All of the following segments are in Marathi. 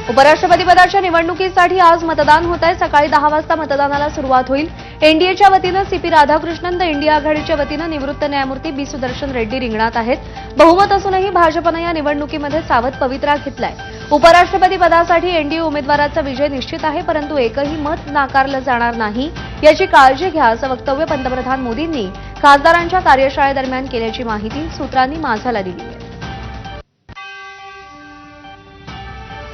उपराष्ट्रपती पदाच्या निवडणुकीसाठी आज मतदान होत आहे। सकाळी 10 वाजता मतदानाला सुरुवात होईल। एनडीएच्या वतीनं सीपी राधाकृष्णन तर इंडिया आघाडीच्या वतीनं निवृत्त न्यायमूर्ती बी सुदर्शन रेड्डी रिंगणात आहेत। बहुमत असूनही भाजपनं या निवडणुकीमध्ये सावध पवित्रा घेतलाय। उपराष्ट्रपती पदासाठी एनडीए उमेदवाराचा विजय निश्चित आहे, परंतु एकही मत नाकारलं जाणार नाही याची काळजी घ्या, असं वक्तव्य पंतप्रधान मोदींनी खासदारांच्या कार्यशाळेदरम्यान केल्याची माहिती सूत्रांनी माझाला दिली आहे।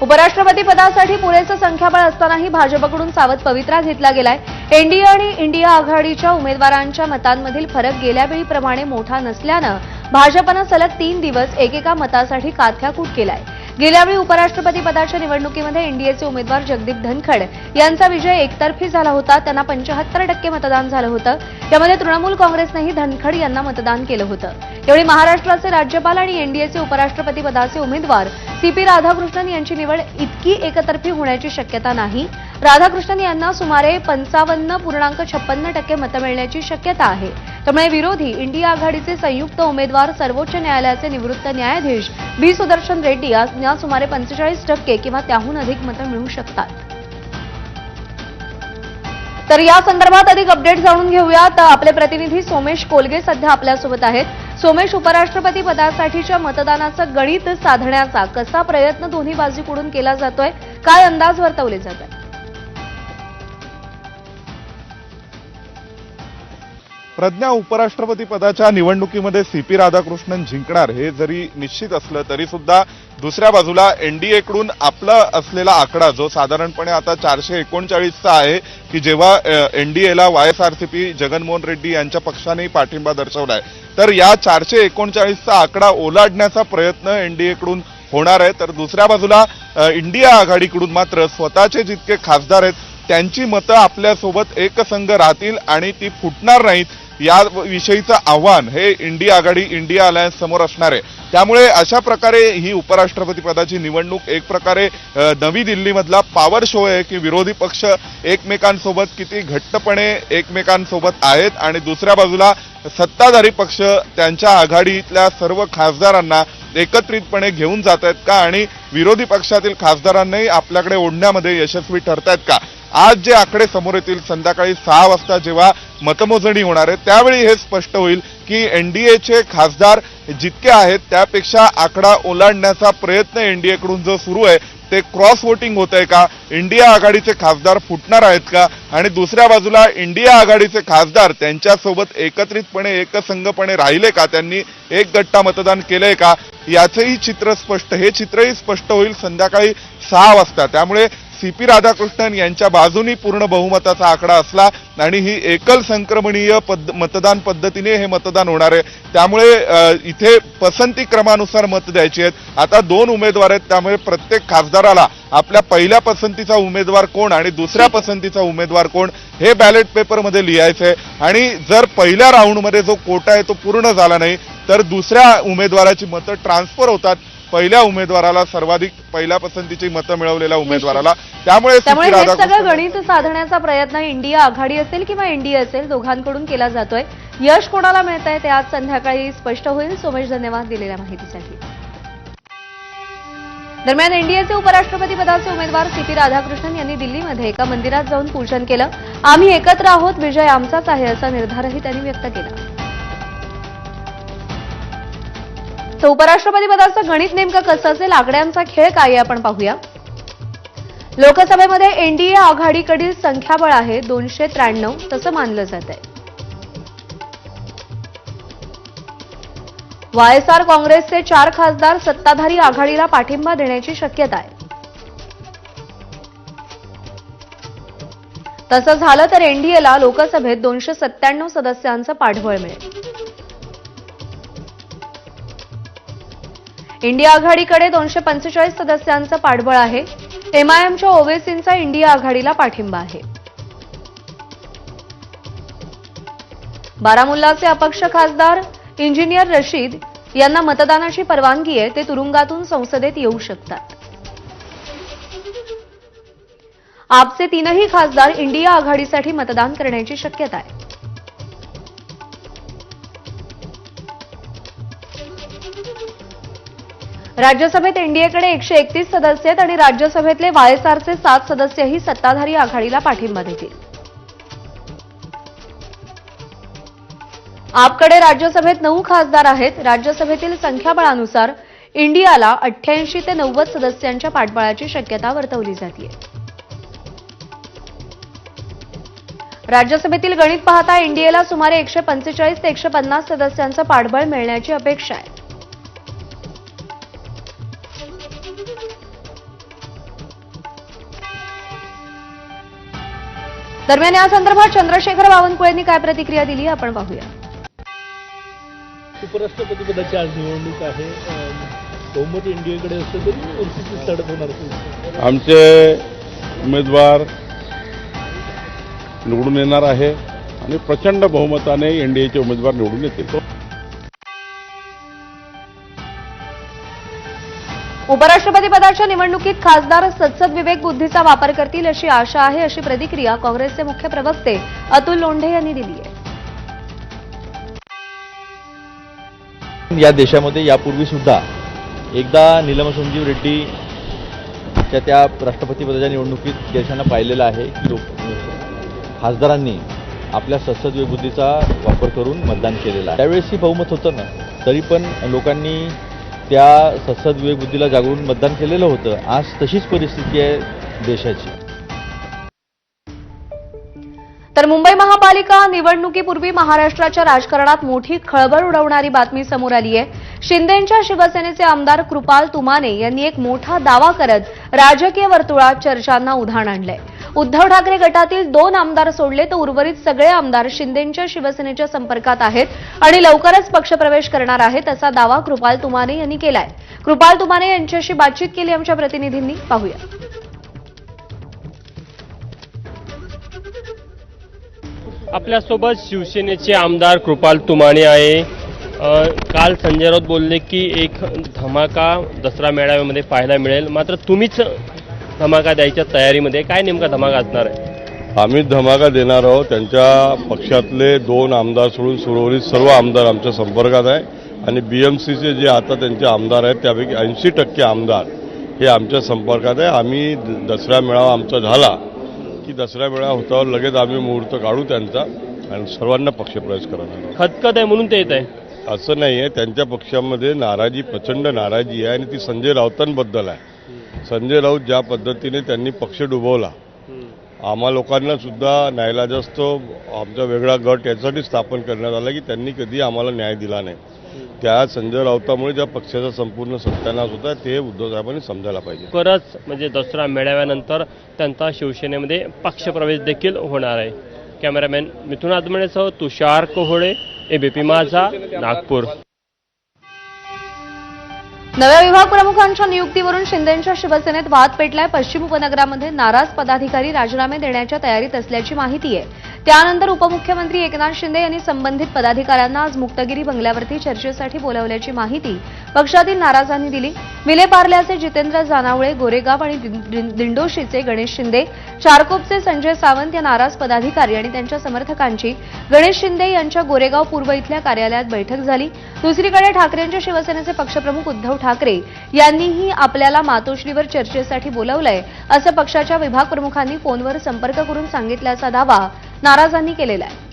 उपराष्ट्रपती पदासाठी पुरेसं संख्याबळ असतानाही भाजपकडून सावध पवित्रा घेतला गेलाय। एनडीए आणि इंडिया आघाडीच्या उमेदवारांच्या मतांमधील फरक गेल्यावेळीप्रमाणे मोठा नसल्यानं भाजपनं सलग 3 दिवस एकेका मतासाठी काथ्याकूट केलाय। गेल्यावेळी उपराष्ट्रपती पदाच्या निवडणुकीमध्ये एनडीएचे उमेदवार जगदीप धनखड यांचा विजय एकतर्फी झाला होता। त्यांना 75% मतदान झालं होतं। यामध्ये तृणमूल काँग्रेसनेही धनखड यांना मतदान केलं होतं। यावेळी महाराष्ट्राचे राज्यपाल आणि एनडीएचे उपराष्ट्रपती पदाचे उमेदवार सीपी राधाकृष्णन यांची निवड इतकी एकतर्फी होण्याची शक्यता नाही। राधाकृष्णन यांना सुमारे 55.56% मतं मिळण्याची शक्यता आहे। त्यामुळे विरोधी इंडिया आघाडीचे संयुक्त उमेदवार सर्वोच्च न्यायालयाचे निवृत्त न्यायाधीश बी सुदर्शन रेड्डी यांना सुमारे 45% किंवा त्याहून अधिक मतं मिळू शकतात। तर या संदर्भात अधिक अपडेट जाणून घेऊयात। आपले प्रतिनिधी सोमेश कोलगे सध्या आपल्यासोबत आहेत। सोमेश, उपराष्ट्रपती पदासाठीच्या मतदानाचं गणित साधण्याचा कसा प्रयत्न दोन्ही बाजूकडून केला जातोय, काय अंदाज वर्तवले जात आहेत? प्रज्ञा, उपराष्ट्रपती पदाच्या निवडणुकीमध्ये सीपी राधाकृष्णन जिंकणार हे जरी निश्चित असलं तरी सुद्धा दुसऱ्या बाजूला एनडीएकडून आपला असलेला आकडा जो साधारणपणे आता 439चा आहे की जेव्हा एनडीएला वायएसआरसीपी जगनमोहन रेड्डी यांच्या पक्षाने पाठिंबा दर्शवलाय, तर या 439चा आकडा ओलांडण्याचा प्रयत्न एनडीएकडून होणार आहे। तर दुसऱ्या बाजूला इंडिया आघाडीकडून मात्र स्वतःचे जितके खासदार आहेत त्यांची मतं आपल्यासोबत एकसंघ राहतील आणि ती फुटणार नाहीत याविषयीचं आव्हान हे इंडिया आघाडी इंडिया अलायन्स समोर असणार आहे। त्यामुळे अशा प्रकारे ही उपराष्ट्रपती पदाची निवडणूक एक प्रकारे नवी दिल्लीमधला पॉवर शो आहे की विरोधी पक्ष एकमेकांसोबत किती घट्टपणे एकमेकांसोबत आहेत आणि दुसऱ्या बाजूला सत्ताधारी पक्ष त्यांच्या आघाडीतल्या सर्व खासदारांना एकत्रितपणे घेऊन जात आहेत का आणि विरोधी पक्षातील खासदारांनाही आपल्याकडे ओढण्यामध्ये यशस्वी ठरतायत का। आज जे आकडे समोर येतील संध्याकाळी 6 वाजता जेव्हा मतमोजणी होणार आहे त्यावेळी हे स्पष्ट होईल की एनडीएचे खासदार जितके आहेत त्यापेक्षा आकडा ओलांडण्याचा प्रयत्न एनडीएकडून जो सुरू आहे ते क्रॉस वोटिंग होत आहे का, इंडिया आघाडीचे खासदार फुटणार आहेत का आणि दुसऱ्या बाजूला इंडिया आघाडीचे खासदार त्यांच्यासोबत एकत्रितपणे एकसंघपणे राहिले का, त्यांनी एक गट्टा मतदान केलंय का, याचंही चित्र स्पष्ट हे चित्रही स्पष्ट होईल संध्याकाळी 6 वाजता। त्यामुळे सीपी राधाकृष्णन यांच्या बाजूनी पूर्ण बहुमताचा आकडा असला आणि ही एकल संक्रमणीय मतदान पद्धतीने हे मतदान होणार आहे। त्यामुळे इथे पसंती क्रमानुसार मत द्यायची आहेत। आता 2 उमेदवार आहेत, त्यामुळे प्रत्येक खासदाराला आपल्या पहिल्या पसंतीचा उमेदवार कोण आणि दुसऱ्या पसंतीचा उमेदवार कोण हे बॅलेट पेपरमध्ये लिहायचं आहे आणि जर पहिल्या राऊंडमध्ये जो कोटा आहे तो पूर्ण झाला नाही तर दुसऱ्या उमेदवाराची मतं ट्रान्सफर होतात पहिल्या उमेदवाराला, सर्वाधिक पहिल्या पसंतीची मतं मिळवलेल्या उमेदवाराला। त्यामुळे हे सगळं गणित साधण्याचा प्रयत्न इंडिया आघाडी असेल किंवा एनडीए असेल दोघांकडून केला जातोय। यश कोणाला मिळतंय ते आज संध्याकाळी स्पष्ट होईल। सोमेश, धन्यवाद दिलेल्या माहितीसाठी। दरम्यान एनडीएचे उपराष्ट्रपती पदाचे उमेदवार सीपी राधाकृष्णन यांनी दिल्लीमध्ये एका मंदिरात जाऊन पूजन केलं। आम्ही एकत्र आहोत, विजय आमचाच आहे असा निर्धारही त्यांनी व्यक्त केला। तर उपराष्ट्रपती पदाचं गणित नेमकं कसं असेल, आकड्यांचा खेळ काय आपण पाहूया। लोकसभेमध्ये एनडीए आघाडीकडील संख्याबळ आहे 293 तसं मानलं जात आहे। वायएसआर काँग्रेसचे 4 खासदार सत्ताधारी आघाडीला पाठिंबा देण्याची शक्यता आहे। तसं झालं तर एनडीएला लोकसभेत 297 सदस्यांचं पाठबळ मिळेल। इंडिया आघाडीकडे 245 सदस्यांचं पाठबळ आहे। एमआयएमच्या ओवेसींचा इंडिया आघाडीला पाठिंबा आहे। बारामुल्लाचे अपक्ष खासदार इंजिनियर रशीद यांना मतदानाची परवानगी आहे, ते तुरुंगातून संसदेत येऊ शकतात। आपचे 3ही खासदार इंडिया आघाडीसाठी मतदान करण्याची शक्यता आहे। राज्यसभेत एनडीएकडे 131 सदस्य आहेत आणि राज्यसभेतले वायएसआरचे 7 सदस्यही सत्ताधारी आघाडीला पाठिंबा देतील. आपकडे राज्यसभेत 9 खासदार आहेत. राज्यसभेतील संख्याबळानुसार इंडियाला 88 ते 90 सदस्यांच्या पाठबळाची शक्यता वर्तवली जाते. राज्यसभेतील गणित पाहता एनडीएला सुमारे 145 ते 150 सदस्यांचं पाठबळ मिळण्याची अपेक्षा आहे. दरम्यान या संदर्भात चंद्रशेखर बावनकुळेंनी काय प्रतिक्रिया दिली आपण पाहूया. उपराष्ट्रपतीपदाची आज निवडणूक आहे. बहुमत एनडीएकडे असलं तरी परिस्थिती लढत होणार असेल. आमचे उमेदवार निवडून येणार आहे आणि प्रचंड बहुमताने एनडीएचे उमेदवार निवडून येतील. उपराष्ट्रपती पदाच्या निवडणुकीत खासदार सदसद विवेक बुद्धीचा वापर करतील अशी आशा आहे, अशी प्रतिक्रिया काँग्रेसचे मुख्य प्रवक्ते अतुल लोंढे यांनी दिली आहे. या देशामध्ये यापूर्वी सुद्धा एकदा नीलम संजीव रेड्डी त्या राष्ट्रपतीपदाच्या निवडणुकीत देशांना पाहिलेलं आहे की खासदारांनी आपल्या सदसद विवेकबुद्धीचा वापर करून मतदान केलेलं आहे. त्यावेळेसही बहुमत होतं ना, तरी पण लोकांनी त्या सदसद विवेकबुद्धीला जागरून मतदान केलेलं होतं. आज तशीच परिस्थिती आहे देशाची. तर मुंबई महापालिका निवडणुकीपूर्वी महाराष्ट्राच्या राजकारणात मोठी खळबळ उडवणारी बातमी समोर आली आहे. शिंदेंच्या शिवसेनेचे आमदार कृपाल तुमाने यांनी एक मोठा दावा करत राजकीय वर्तुळात चर्चांना उधाण आणलंय. उद्धव ठाकरे गटातील 2 आमदार सोडले तर उर्वरित सगळे आमदार शिंदेंच्या शिवसेनेच्या संपर्कात आहेत आणि लवकरच पक्षप्रवेश करणार आहेत, असा दावा कृपाल तुमाने यांनी केलाय. कृपाल तुमाने यांच्याशी बातचीत केली आमच्या प्रतिनिधींनी, पाहूया. आपल्यासोबत शिवसेनेचे आमदार कृपाल तुमाने आहे. काल संजय राऊत बोलले की एक धमाका दसरा मेळाव्यामध्ये पाहायला मिळेल, मात्र तुम्हीच धमाका द्यायच्या तयारीमध्ये. काय नेमका धमाका असणार आहे? आम्ही धमाका देणार आहोत. त्यांच्या पक्षातले 2 आमदार सोडून उर्वरित सर्व आमदार आमच्या संपर्कात आहे आणि बीएमसीचे जे आता त्यांचे आमदार आहेत त्यापैकी 80% आमदार हे आमच्या संपर्कात आहे. आम्ही दसरा मेळावा आमचा झाला की दसरा मेळावा होतावर लगेच आम्ही मुहूर्त काढू त्यांचा आणि सर्वांना पक्षप्रवेश करणार. खतखत आहे म्हणून ते येत आहे असं नाही आहे. त्यांच्या पक्षामध्ये नाराजी, प्रचंड नाराजी आहे आणि ती संजय राऊतांबद्दल आहे. संजय राऊत ज्या पद्धतीने त्यांनी पक्ष डुबवला, आम्हा लोकांना सुद्धा न्यायालयात आमचा वेगळा गट यासाठी स्थापन करण्यात आला की त्यांनी कधी आम्हाला न्याय दिला नाही. त्या संजय राऊतामुळे ज्या पक्षाचा संपूर्ण सत्यानाश होता ते उद्धव साहेबांनी समजायला पाहिजे. खरंच म्हणजे दसरा मेळाव्यानंतर त्यांचा शिवसेनेमध्ये पक्षप्रवेश देखील होणार आहे. कॅमेरामॅन मिथुन आदमणेसह तुषार कोहोळे, एबीपी माझा, नागपूर. नव्या विभाग प्रमुखांच्या नियुक्तीवरून शिंदेंच्या शिवसेनेत वाद पेटलाय. पश्चिम उपनगरामध्ये नाराज पदाधिकारी राजीनामे देण्याच्या तयारीत असल्याची माहिती आहे. त्यानंतर उपमुख्यमंत्री एकनाथ शिंदे यांनी संबंधित पदाधिकाऱ्यांना आज मुक्तगिरी बंगल्यावरती चर्चेसाठी बोलावल्याची माहिती पक्षातील नाराजांनी दिली. विलेपार्ल्याचे जितेंद्र जानावळे, गोरेगाव आणि दिंडोशीचे गणेश शिंदे, चारकोपचे संजय सावंत या नाराज पदाधिकारी आणि त्यांच्या समर्थकांची गणेश शिंदे यांच्या गोरेगाव पूर्व इथल्या कार्यालयात बैठक झाली. दुसरीकडे ठाकरेंच्या शिवसेनेचे पक्षप्रमुख उद्धव ठाकरे यांनीही आपल्याला मातोश्रीवर चर्चेसाठी बोलावलंय, असं पक्षाच्या विभाग प्रमुखांनी फोनवर संपर्क करून सांगितल्याचा दावा नाराजांनी केलेला आहे.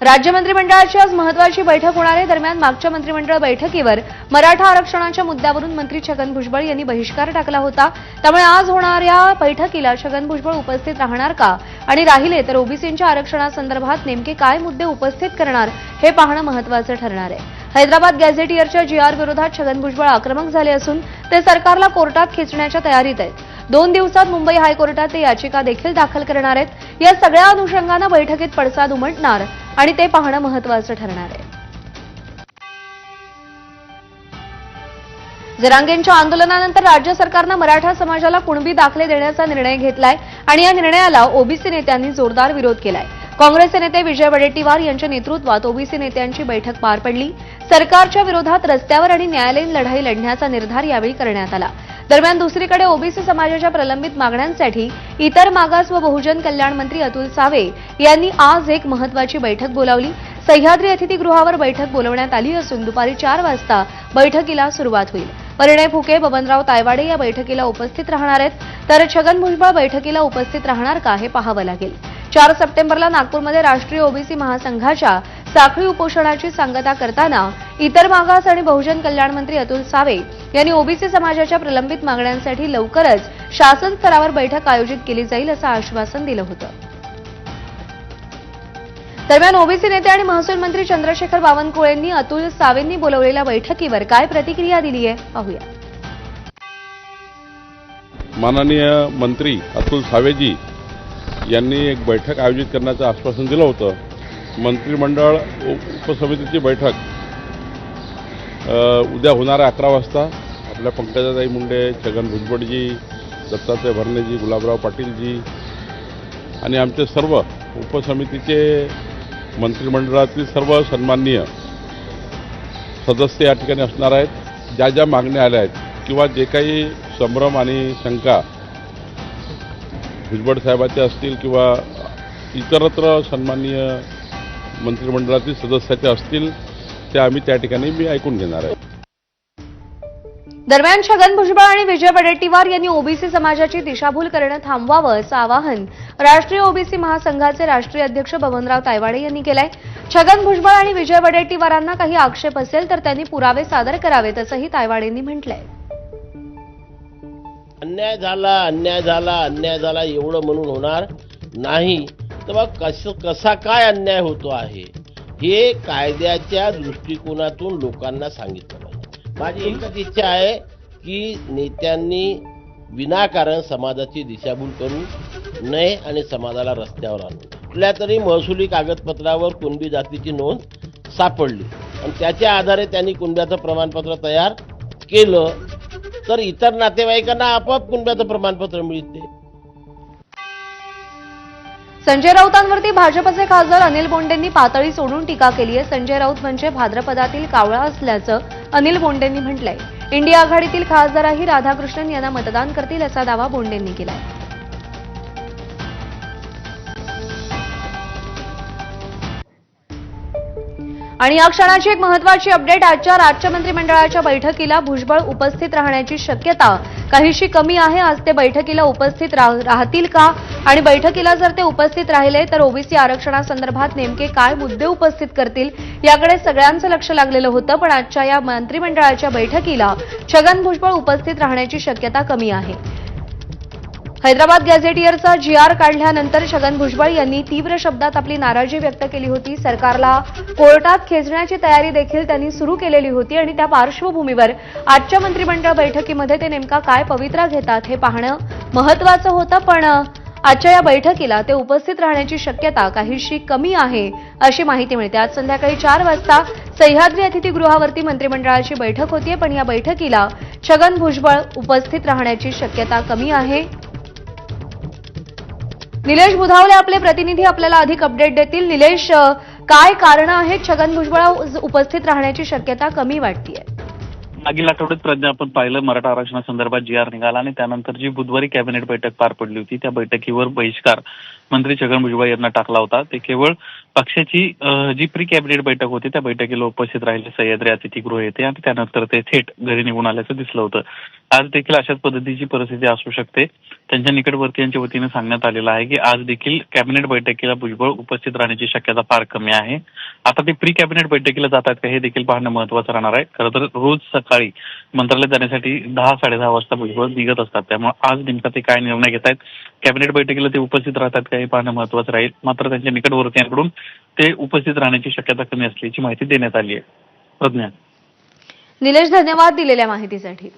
राज्य मंत्रिमंडळाची आज महत्वाची बैठक होणार आहे. दरम्यान मागच्या मंत्रिमंडळ बैठकीवर मराठा आरक्षणाच्या मुद्द्यावरून मंत्री छगन भुजबळ यांनी बहिष्कार टाकला होता. त्यामुळे आज होणाऱ्या बैठकीला छगन भुजबळ उपस्थित राहणार का आणि राहिले तर ओबीसींच्या आरक्षणासंदर्भात नेमके काय मुद्दे उपस्थित करणार हे पाहणं महत्वाचं ठरणार आहे. हैदराबाद गॅझेटियरच्या जीआर विरोधात छगन भुजबळ आक्रमक झाले असून ते सरकारला कोर्टात खेचण्याच्या तयारीत आहेत. 2 दिवसात मुंबई हायकोर्टात ते याचिका देखील दाखल करणार आहेत. या सगळ्या अनुषंगानं बैठकीत पडसाद उमटणार आणि ते पाहणं महत्वाचं ठरणार आहे. जरांगेंच्या आंदोलनानंतर राज्य सरकारनं मराठा समाजाला कुणबी दाखले देण्याचा निर्णय घेतलाय आणि या निर्णयाला ओबीसी नेत्यांनी जोरदार विरोध केलाय. काँग्रेसचे नेते विजय वडेट्टीवार यांच्या नेतृत्वात ओबीसी नेत्यांची बैठक पार पडली. सरकारच्या विरोधात रस्त्यावर आणि न्यायालयीन लढाई लढण्याचा निर्धार यावेळी करण्यात आला. दरम्यान दुसरीकडे ओबीसी समाजाच्या प्रलंबित मागण्यांसाठी इतर मागास व बहुजन कल्याण मंत्री अतुल सावे यांनी आज एक महत्वाची बैठक बोलावली. सह्याद्री अतिथीगृहावर बैठक बोलवण्यात आली असून दुपारी 4 वाजता बैठकीला सुरुवात होईल. परिणय फुके, बबनराव तायवाडे या बैठकीला उपस्थित राहणार आहेत, तर छगन भुजबळ बैठकीला उपस्थित राहणार का हे पाहावं लागेल. 4 सप्टेंबरला नागपूरमध्ये राष्ट्रीय ओबीसी महासंघाच्या साखळी उपोषणाची सांगता करताना इतर मागास आणि बहुजन कल्याण मंत्री अतुल सावे यांनी ओबीसी समाजाच्या प्रलंबित मागण्यांसाठी लवकरच शासन स्तरावर बैठक आयोजित केली जाईल असं आश्वासन दिलं होतं. दरम्यान ओबीसी नेते आणि महसूल मंत्री चंद्रशेखर बावनकुळेंनी अतुल सावेंनी बोलवलेल्या बैठकीवर काय प्रतिक्रिया दिली आहे पाहूया. माननीय मंत्री अतुल सावेजी यांनी एक बैठक आयोजित करण्याचं आश्वासन दिलं होतं. मंत्रिमंडळ उपसमितीची बैठक उद्या होणार आहे 11 वाजता. आपल्या पंकजाताई मुंडे, छगन भुजबळजी, दत्तात्रय भरणेजी, गुलाबराव पाटीलजी आणि आमचे सर्व उपसमितीचे मंत्रिमंडळातील सर्व सन्माननीय सदस्य या ठिकाणी असणार आहेत. ज्या ज्या मागण्या आल्या आहेत किंवा जे काही संभ्रम आणि शंका भुजबळ साहेबांच्या असतील किंवा इतरत्र सन्माननीय मंत्रिमंडळातील सदस्याचे असतील त्या आम्ही त्या ठिकाणी मी ऐकून घेणार आहे. दरम्यान छगन भुजबळ आणि विजय वडेट्टीवार यांनी ओबीसी समाजाची दिशाभूल करणं थांबवावं असं आवाहन राष्ट्रीय ओबीसी महासंघाचे राष्ट्रीय अध्यक्ष बबनराव तायवाडे यांनी केलंय. छगन भुजबळ आणि विजय वडेट्टीवारांना काही आक्षेप असेल तर त्यांनी पुरावे सादर करावेत असंही तायवाडेंनी म्हटलंय. अन्याय झाला एवढं म्हणून होणार नाही. तर मग कसा काय अन्याय होतो आहे हे कायद्याच्या दृष्टिकोनातून लोकांना सांगितलं पाहिजे. माझी एकच इच्छा आहे की नेत्यांनी विनाकारण समाजाची दिशाभूल करू नये आणि समाजाला रस्त्यावर आणू. कुठल्या तरी महसुली कागदपत्रावर कुणबी जातीची नोंद सापडली आणि त्याच्या आधारे त्यांनी कुणब्याचं प्रमाणपत्र तयार केलं तर इतर नातेवाईकांना आपोआप कुणब्याचं प्रमाणपत्र मिळते. संजय राऊतांवरती भाजपचे खासदार अनिल बोंडेंनी पातळी सोडून टीका केली आहे. संजय राऊत म्हणजे भाद्रपदातील कावळा असल्याचं अनिल बोंडेंनी म्हटलंय. इंडिया आघाडीतील खासदारही राधाकृष्णन यांना मतदान करतील असा दावा बोंडेंनी केलाय. आणि या क्षणाची एक महत्त्वाची अपडेट. आजच्या राज्य मंत्रिमंडळाच्या बैठकीला भुजबळ उपस्थित राहण्याची शक्यता काहीशी कमी आहे. आज ते बैठकीला उपस्थित राहतील का आणि बैठकीला जर ते उपस्थित राहिले तर ओबीसी आरक्षणासंदर्भात नेमके काय मुद्दे उपस्थित करतील याकडे सगळ्यांचं लक्ष लागलेलं होतं. पण आजच्या या मंत्रिमंडळाच्या बैठकीला छगन भुजबळ उपस्थित राहण्याची शक्यता कमी आहे. हैदराबाद गॅझेटियरचा GR काढल्यानंतर छगन भुजबळ यांनी तीव्र शब्दात आपली नाराजी व्यक्त केली होती. सरकारला कोर्टात खेचण्याची तयारी देखील त्यांनी सुरू केलेली होती आणि त्या पार्श्वभूमीवर आजच्या मंत्रिमंडळ बैठकीमध्ये ते नेमका काय पवित्रा घेतात हे पाहणं महत्त्वाचं होतं. पण आजच्या या बैठकीला ते उपस्थित राहण्याची शक्यता काहीशी कमी आहे अशी माहिती मिळते. आज संध्याकाळी 4 वाजता सह्याद्री अतिथीगृहावरती मंत्रिमंडळाची बैठक होतीये. पण या बैठकीला छगन भुजबळ उपस्थित राहण्याची शक्यता कमी आहे. निलेश बुधावले आपले प्रतिनिधी आपल्याला अधिक अपडेट देतील. निलेश, काय कारण आहेत छगन भुजबळ उपस्थित राहण्याची शक्यता कमी वाटतेय? मागील आठवड्यात प्रज्ञा आपण पाहिलं मराठा आरक्षणासंदर्भात GR निघाला आणि त्यानंतर जी बुधवारी कॅबिनेट बैठक पार पडली होती त्या बैठकीवर बहिष्कार मंत्री छगन भुजबळ यांना टाकला होता. ते केवळ पक्षाची जी प्री कॅबिनेट बैठक होती त्या बैठकीला उपस्थित राहिले सह्याद्री अतिथीगृह येथे आणि त्यानंतर ते थेट घरी निघून आल्याचं दिसलं होतं. आज देखील अशाच पद्धतीची परिस्थिती असू शकते. त्यांच्या निकटवर्तीयांच्या वतीने सांगण्यात आलेलं आहे की आज देखील कॅबिनेट बैठकीला भुजबळ उपस्थित राहण्याची शक्यता फार कमी आहे. आता ते प्री कॅबिनेट बैठकीला जातात का हे देखील पाहणं महत्त्वाचं राहणार आहे. खरं तर रोज सकाळी मंत्रालयात जाण्यासाठी 10-10:30 वाजता भुजबळ निघत असतात. त्यामुळे आज नेमका ते काय निर्णय घेत आहेत, कॅबिनेट बैठकीला ते उपस्थित राहतात का हे पाहणं महत्त्वाचं राहील. मात्र त्यांच्या निकटवर्तीयांकडून ते उपस्थित राहण्याची शक्यता कमी असल्याची माहिती देण्यात आली आहे. प्रज्ञा. निलेश, धन्यवाद दिलेल्या माहितीसाठी.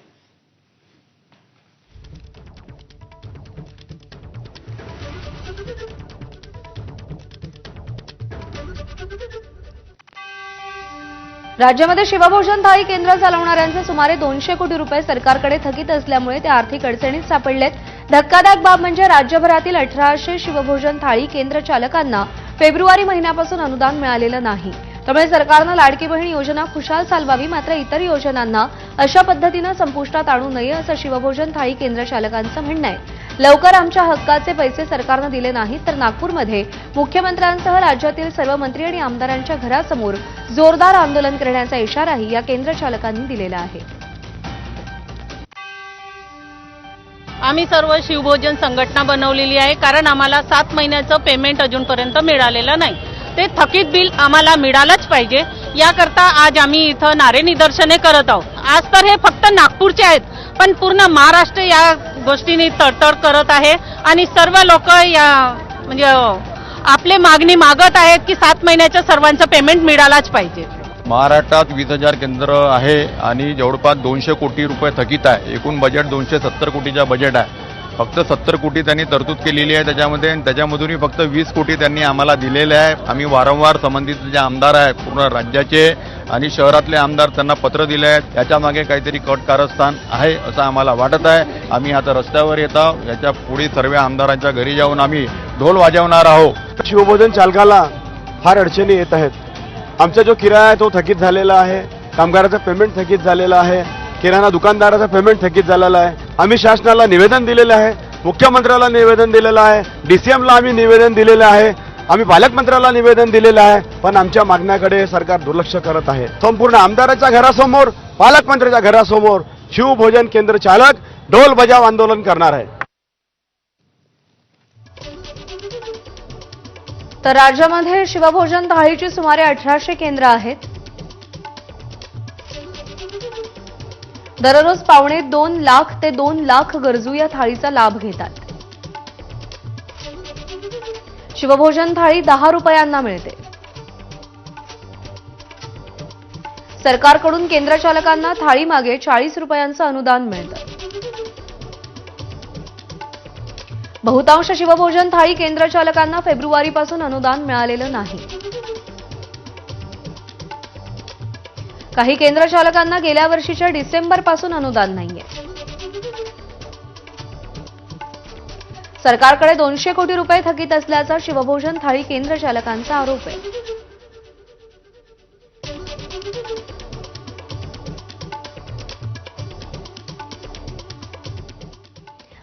राज्यामध्ये शिवभोजन थाळी केंद्र चालवणाऱ्यांचे सुमारे 200 कोटी रुपये सरकारकडे थकीत असल्यामुळे ते आर्थिक अडचणीत सापडलेत. धक्कादायक बाब म्हणजे राज्यभरातील 1800 शिवभोजन थाळी केंद्र चालकांना फेब्रुवारी महिन्यापासून अनुदान मिळालेलं नाही. त्यामुळे सरकारनं लाडकी बहीण योजना खुशाल चालवावी, मात्र इतर योजनांना अशा पद्धतीनं संपुष्टात आणू नये असं शिवभोजन थाळी केंद्र चालकांचं म्हणणं आहे. लवकर आमच्या हक्काचे पैसे सरकारनं दिले नाहीत तर नागपूरमध्ये मुख्यमंत्र्यांसह राज्यातील सर्व मंत्री आणि आमदारांच्या घरासमोर जोरदार आंदोलन करण्याचा इशाराही या केंद्र चालकांनी दिलेला आहे. आम्ही सर्व शिवभोजन संघटना बनवलेली आहे, कारण आम्हाला 7 महिन्याचं पेमेंट अजूनपर्यंत मिळालेलं नाही. ते थकीत बिल आम्हाला मिळालंच पाहिजे, याकरता आज आम्ही इथं नारे निदर्शने करत आहोत. आज तर हे फक्त नागपूरचे आहेत, पण पूर्ण महाराष्ट्र या गोष्टींनी तडतड करत आहे आणि सर्व लोक या म्हणजे आपली मागणी मागत आहेत की 7 महिन्याचं सर्वांचं पेमेंट मिळालंच पाहिजे. महाराष्ट्रात 20,000 केंद्र आहे आणि जवळपास 200 कोटी रुपये थकीत आहे. एकूण बजेट 270 कोटीचा बजेट आहे. फक्त 70 कोटी त्यांनी तरतूद केलेली आहे त्याच्यामध्ये, आणि त्याच्यामधूनही फक्त 20 कोटी त्यांनी आम्हाला दिलेले आहे. आम्ही वारंवार संबंधित जे आमदार आहेत पूर्ण राज्याचे आणि शहरातले आमदार त्यांना पत्र दिले आहेत. याच्यामागे काहीतरी कट कारस्थान आहे असं आम्हाला वाटत आहे. आम्ही आता रस्त्यावर येत आहोत. याच्या पुढे सर्व आमदारांच्या घरी जाऊन आम्ही ढोल वाजवणार आहोत. शिवभोजन चालकाला फार अडचणी येत आहेत. आमचा जो किराया आहे तो थकीत झालेला आहे, कामगाराचं पेमेंट थकीत झालेलं आहे, किराणा दुकानदाराचं पेमेंट थकीत झालेलं आहे. आम्ही शासनाला निवेदन दिलेलं आहे, मुख्यमंत्र्याला निवेदन दिलेलं आहे, DCMला आम्ही निवेदन दिलेलं आहे, आम्ही पालकमंत्र्याला निवेदन दिलेलं आहे, पण आमच्या मागण्याकडे सरकार दुर्लक्ष करत आहे. संपूर्ण आमदाराच्या घरासमोर, पालकमंत्र्याच्या घरासमोर शिवभोजन केंद्र चालक ढोल बजाव आंदोलन करणार आहे. तर राज्यामध्ये शिवभोजन थाळीची सुमारे 1800 केंद्र आहेत. दररोज 2.25 लाख ते 2 लाख गरजू या थाळीचा लाभ घेतात. शिवभोजन थाळी 10 रुपयांना मिळते. सरकारकडून केंद्र चालकांना थाळीमागे 40 रुपयांचं अनुदान मिळतं. बहुतांश शिवभोजन थाळी केंद्र चालकांना फेब्रुवारीपासून अनुदान मिळालेलं नाही. काही केंद्र चालकांना गेल्या वर्षीच्या डिसेंबरपासून अनुदान नाहीये. सरकारकडे 200 कोटी रुपये थकीत असल्याचा शिवभोजन थाळी केंद्र चालकांचा आरोप आहे.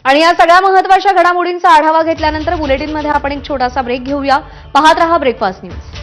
आणि या सगळ्या महत्त्वाच्या घडामोडींचा आढावा घेतल्यानंतर बुलेटिनमध्ये आपण एक छोटासा ब्रेक घेऊया. पाहत रहा ब्रेकफास्ट न्यूज.